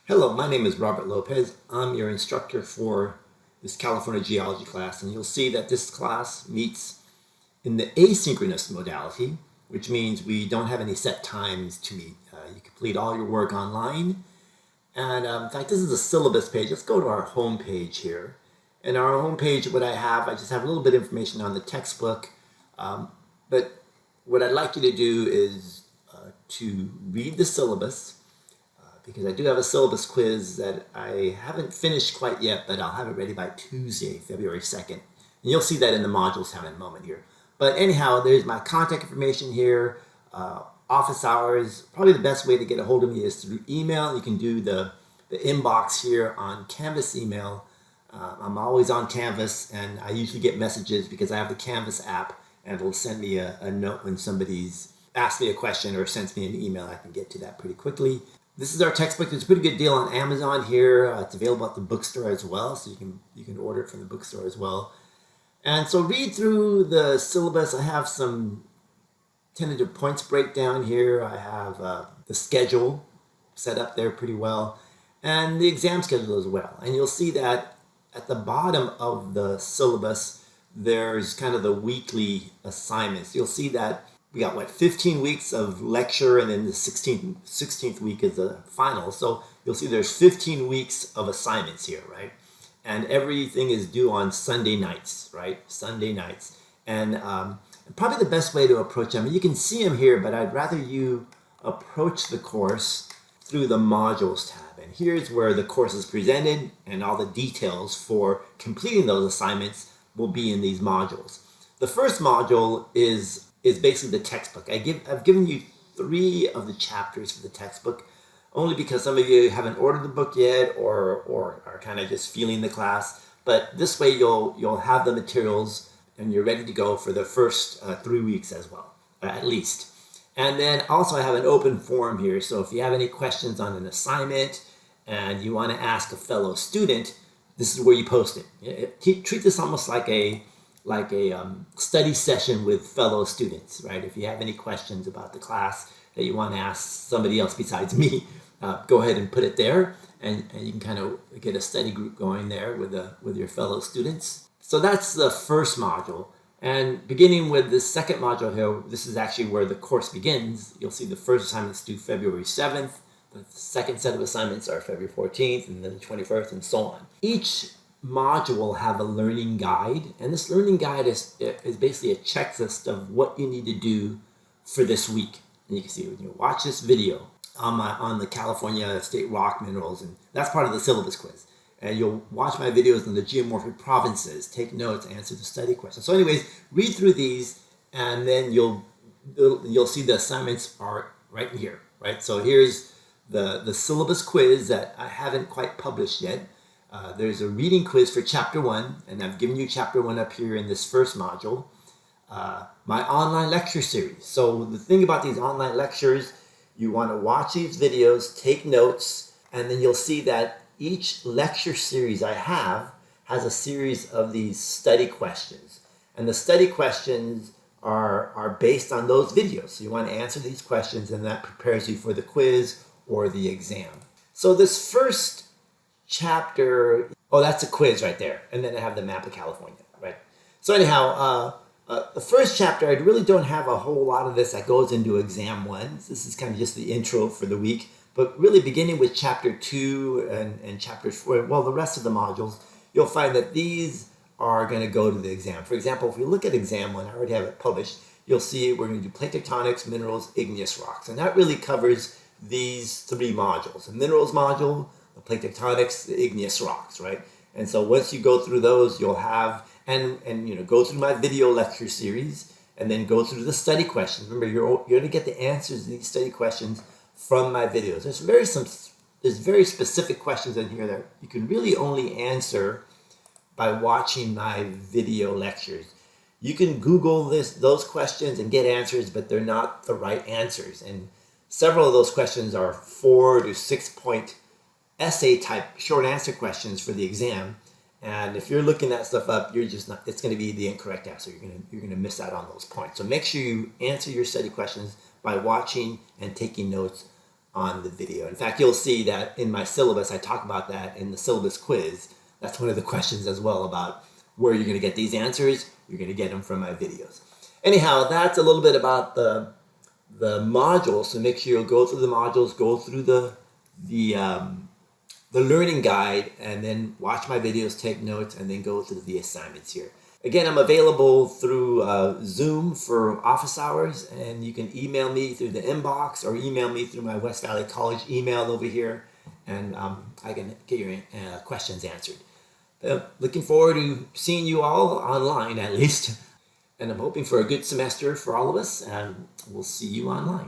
Hello, my name is Robert Lopez. I'm your instructor for this California geology class, and you'll see that this class meets in the asynchronous modality, which means we don't have any set times to meet. You complete all your work online. And in fact, this is a syllabus page. Let's go to our home page here. In our home page, I just have a little bit of information on the textbook. But what I'd like you to do is to read the syllabus, because I do have a syllabus quiz that I haven't finished quite yet, but I'll have it ready by Tuesday, February 2nd. And you'll see that in the modules tab in a moment here. But anyhow, there's my contact information here, office hours. Probably the best way to get a hold of me is through email. You can do the inbox here on Canvas email. I'm always on Canvas, and I usually get messages because I have the Canvas app, and it'll send me a note when somebody's asked me a question or sends me an email. I can get to that pretty quickly. This is our textbook. There's a pretty good deal on Amazon here. It's available at the bookstore as well, so you can order it from the bookstore as well. And so read through the syllabus. I have some tentative points breakdown here. I have the schedule set up there pretty well, and the exam schedule as well. And you'll see that at the bottom of the syllabus, there's kind of the weekly assignments. You'll see that we got 15 weeks of lecture, and then the 16th week is the final. So you'll see there's 15 weeks of assignments here, right? And everything is due on Sunday nights, right? Sunday nights. And probably the best way to approach them, you can see them here, but I'd rather you approach the course through the modules tab. And here's where the course is presented, and all the details for completing those assignments will be in these modules. The first module is basically the textbook. I've given you 3 of the chapters for the textbook, only because some of you haven't ordered the book yet or are kind of just feeling the class. But this way you'll have the materials and you're ready to go for the first 3 weeks as well, at least. And then also I have an open forum here, so if you have any questions on an assignment and you want to ask a fellow student, this is where you post it. Treat this almost like a study session with fellow students, right? If you have any questions about the class that you want to ask somebody else besides me, go ahead and put it there, and you can kind of get a study group going there with your fellow students. So that's the first module. And beginning with the second module here, this is actually where the course begins. You'll see the first assignments due February 7th. The second set of assignments are February 14th, and then the 21st, and so on. Each module will have a learning guide, and this learning guide is basically a checklist of what you need to do for this week. And you can see when you watch this video on the California state rock minerals, and that's part of the syllabus quiz. And you'll watch my videos on the geomorphic provinces, take notes, answer the study questions. So anyways, read through these, and then you'll see the assignments are right in here, right? So here's the syllabus quiz that I haven't quite published yet. There's a reading quiz for chapter 1, and I've given you chapter 1 up here in this first module. My online lecture series. So the thing about these online lectures, you want to watch these videos, take notes, and then you'll see that each lecture series I have has a series of these study questions. And the study questions are based on those videos. So you want to answer these questions, and that prepares you for the quiz or the exam. So this first chapter, that's a quiz right there, and then I have the map of California, right? So anyhow, the first chapter, I really don't have a whole lot of this that goes into exam 1. This is kind of just the intro for the week, but really beginning with chapter 2 and chapter 4, well, the rest of the modules, you'll find that these are going to go to the exam. For example, if we look at exam 1, I already have it published, you'll see we're going to do plate tectonics, minerals, igneous rocks, and that really covers these 3 modules: the minerals module, the plate tectonics, the igneous rocks, right? And so once you go through those, you'll have, and go through my video lecture series, and then go through the study questions. Remember, you're going to get the answers to these study questions from my videos. There's very specific questions in here that you can really only answer by watching my video lectures. You can Google those questions and get answers, but they're not the right answers. And several of those questions are 4 to 6 point essay type short answer questions for the exam. And if you're looking that stuff up, it's going to be the incorrect answer. You're going to miss out on those points. So make sure you answer your study questions by watching and taking notes on the video. In fact, you'll see that in my syllabus, I talk about that in the syllabus quiz. That's one of the questions as well, about where you're going to get these answers. You're going to get them from my videos. Anyhow, that's a little bit about the modules. So make sure you'll go through the modules, go through the learning guide, and then watch my videos, take notes, and then go through the assignments here. Again, I'm available through Zoom for office hours, and you can email me through the inbox or email me through my West Valley College email over here, and I can get your questions answered. Looking forward to seeing you all online, at least, and I'm hoping for a good semester for all of us, and we'll see you online.